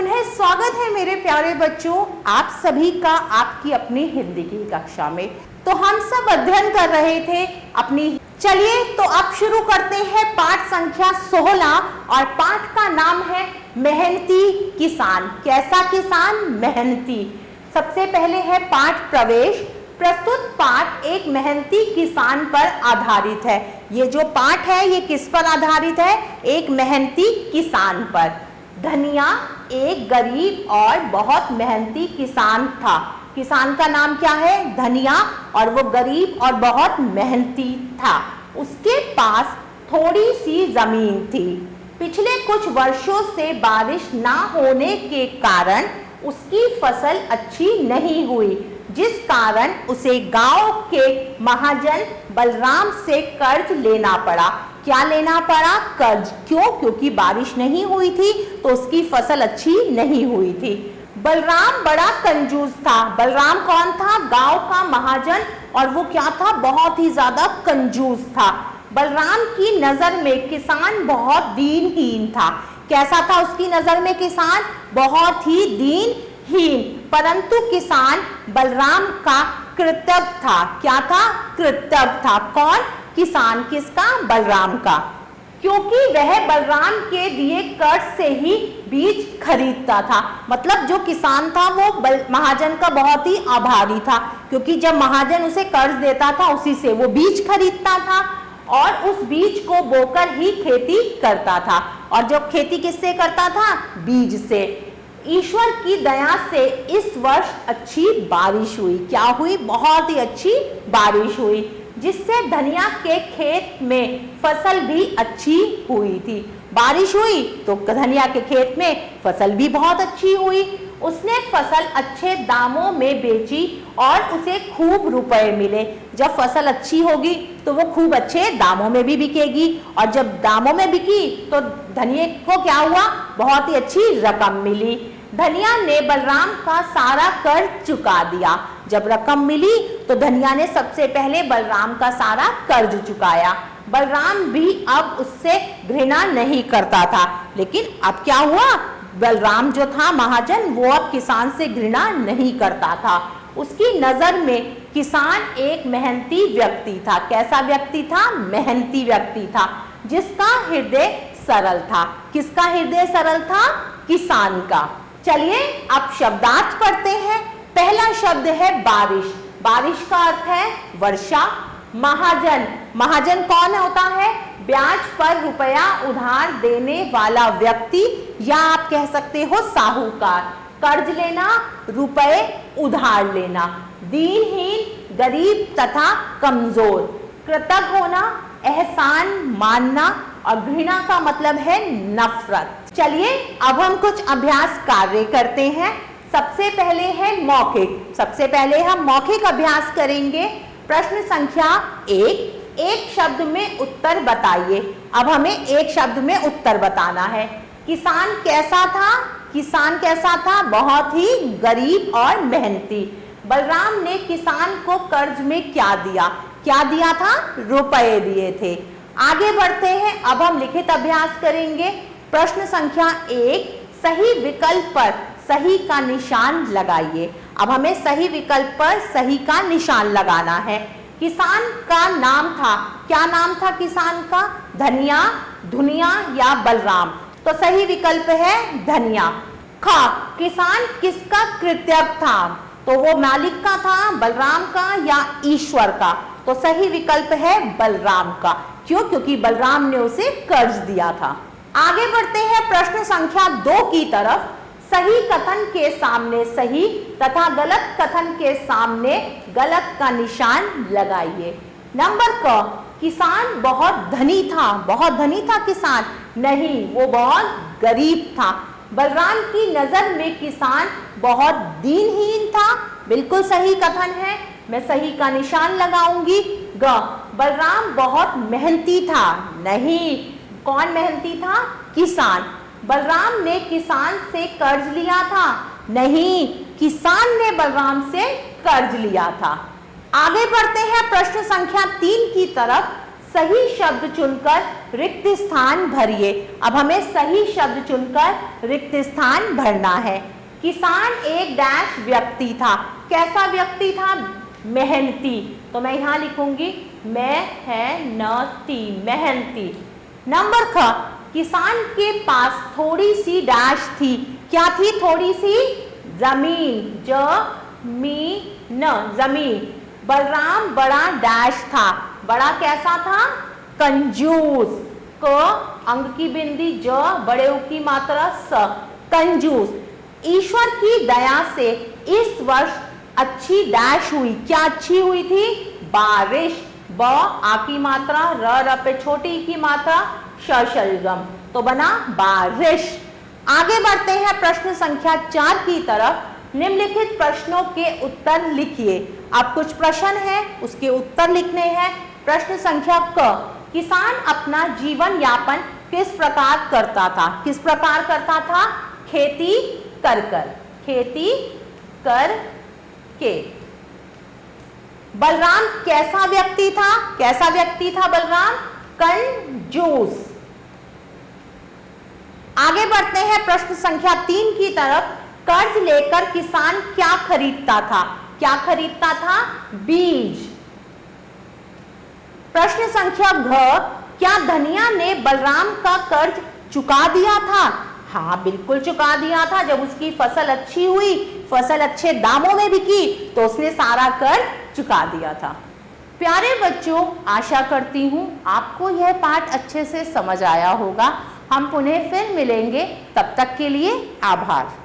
पुनः स्वागत है मेरे प्यारे बच्चों, आप सभी का आपकी अपनी हिंदी की कक्षा में। तो हम सब अध्ययन कर रहे थे अपनी। चलिए तो अब शुरू करते हैं पाठ संख्या 16 और पाठ का नाम है मेहनती किसान। कैसा किसान? मेहनती। सबसे पहले है पाठ प्रवेश। प्रस्तुत पाठ एक मेहनती किसान पर आधारित है। ये जो पाठ है ये किस पर आधारित है? एक मेहनती किसान पर। धनिया एक गरीब और बहुत मेहनती किसान था। किसान का नाम क्या है? धनिया, और वो गरीब और बहुत मेहनती था। उसके पास थोड़ी सी जमीन थी। पिछले कुछ वर्षों से बारिश ना होने के कारण उसकी फसल अच्छी नहीं हुई, जिस कारण उसे गांव के महाजन बलराम से कर्ज लेना पड़ा। क्या लेना पड़ा? कर्ज। क्यों? क्योंकि बारिश नहीं हुई थी तो उसकी फसल अच्छी नहीं हुई थी। बलराम बड़ा कंजूस था। बलराम कौन था? गांव का महाजन, और वो क्या था? बहुत ही ज्यादा कंजूस था। बलराम की नजर में किसान बहुत दीनहीन था। कैसा था उसकी नजर में किसान? बहुत ही दीनहीन। परंतु किसान बलराम का कृतज्ञ था। क्या था? कृतज्ञ था। कौन? किसान। किसका? बलराम का। क्योंकि वह बलराम के दिए कर्ज से ही बीज खरीदता था। मतलब जो किसान था वो महाजन का बहुत ही आभारी था, क्योंकि जब महाजन उसे कर्ज देता था उसी से वो बीज खरीदता था और उस बीज को बोकर ही खेती करता था। और जो खेती किससे करता था? बीज से। ईश्वर की दया से इस वर्ष अच्छी बारिश हुई। क्या हुई? बहुत ही अच्छी बारिश हुई, जिससे धनिया के खेत में फसल भी अच्छी हुई थी। बारिश हुई तो धनिया के खेत में फसल भी बहुत अच्छी हुई। उसने फसल अच्छे दामों में बेची और उसे खूब रुपए मिले। जब फसल अच्छी होगी तो वो खूब अच्छे दामों में भी बिकेगी, और जब दामों में बिकी तो धनिया को क्या हुआ? बहुत ही अच्छी रकम मिली। धनिया ने बलराम का सारा कर्ज चुका दिया। जब रकम मिली तो धनिया ने सबसे पहले बलराम का सारा कर्ज चुकाया। बलराम भी अब उससे घृणा नहीं करता था। लेकिन अब क्या हुआ? बलराम जो था महाजन, वो अब किसान से घृणा नहीं करता था। उसकी नजर में किसान एक मेहनती व्यक्ति था। कैसा व्यक्ति था? मेहनती व्यक्ति था, जिसका हृदय सरल था। किसका हृदय सरल था? किसान का। चलिए अब शब्दार्थ पढ़ते हैं। पहला शब्द है बारिश। बारिश का अर्थ है वर्षा। महाजन। महाजन कौन होता है? ब्याज पर रुपया उधार देने वाला व्यक्ति, या आप कह सकते हो साहूकार। कर्ज लेना, रुपए उधार लेना। दीनहीन, गरीब तथा कमजोर। कृतज्ञ होना, एहसान मानना, और घृणा का मतलब है नफरत। चलिए अब हम कुछ अभ्यास कार्य करते हैं। सबसे पहले है मौखिक। सबसे पहले हम मौखिक अभ्यास करेंगे। प्रश्न संख्या 1, एक शब्द में उत्तर बताइए। अब हमें एक शब्द में उत्तर बताना है। किसान कैसा था? किसान कैसा था? बहुत ही गरीब और मेहनती। बलराम ने किसान को कर्ज में क्या दिया? क्या दिया था? रुपए दिए थे। आगे बढ़ते हैं। अब हम लिखित अभ्यास करेंगे। प्रश्न संख्या 1, सही विकल्प पर सही का निशान लगाइए। अब हमें सही विकल्प पर सही का निशान लगाना है। किसान का नाम था, क्या नाम था किसान का? धनिया, धुनिया या बलराम? तो सही विकल्प है धनिया। ख, किसान किसका कृतज्ञ था? तो वो मालिक का था, बलराम का या ईश्वर का? तो सही विकल्प है बलराम का। क्यों? क्योंकि बलराम ने उसे कर्ज दिया था। आगे बढ़ते हैं प्रश्न संख्या 2 की तरफ। सही कथन के सामने सही तथा गलत कथन के सामने गलत का निशान लगाइए। नंबर क, किसान बहुत धनी था। बहुत धनी था किसान? नहीं, वो बहुत गरीब था। बलराम की नजर में किसान बहुत दीनहीन था। बिल्कुल सही कथन है, मैं सही का निशान लगाऊंगी। ग, बलराम बहुत मेहनती था। नहीं, कौन मेहनती था? किसान। बलराम ने किसान से कर्ज लिया था? नहीं, किसान ने बलराम से कर्ज लिया था। आगे बढ़ते हैं प्रश्न संख्या 3 की तरफ। सही शब्द चुनकर रिक्त स्थान भरिए। अब हमें सही शब्द चुनकर रिक्त स्थान भरना है। किसान एक डैश व्यक्ति था। कैसा व्यक्ति था? मेहनती। तो मैं यहां लिखूंगी मेहनती, मेहनती। नंबर ख, किसान के पास थोड़ी सी डैश थी। क्या थी? थोड़ी सी जमीन, जमीन, जमीन। बलराम बड़ा डैश था। बड़ा कैसा था? कंजूस। क अंग की बिंदी, ज बड़े उ की मात्रा स, कंजूस। ईश्वर की दया से इस वर्ष अच्छी डैश हुई। क्या अच्छी हुई थी? बारिश। ब आ की मात्रा, र र पे छोटी ई की मात्रा, श शलगम, तो बना बारिश। आगे बढ़ते हैं प्रश्न संख्या 4 की तरफ। निम्नलिखित प्रश्नों के उत्तर लिखिए। अब कुछ प्रश्न है, उसके उत्तर लिखने हैं। प्रश्न संख्या क, किसान अपना जीवन यापन किस प्रकार करता था? किस प्रकार करता था? खेती कर कर, खेती कर के। बलराम कैसा व्यक्ति था? कैसा व्यक्ति था बलराम? कंजूस। आगे बढ़ते हैं प्रश्न संख्या 3 की तरफ। कर्ज लेकर किसान क्या खरीदता था? क्या खरीदता था? बीज। प्रश्न संख्या घ, क्या धनिया ने बलराम का कर्ज चुका दिया था? हाँ, बिल्कुल चुका दिया था। जब उसकी फसल अच्छी हुई, फसल अच्छे दामों में बिकी, तो उसने सारा कर्ज चुका दिया था। प्यारे बच्चों, आशा करती हूँ आपको यह पाठ अच्छे से समझ आया होगा। हम पुनः फिर मिलेंगे, तब तक के लिए आभार।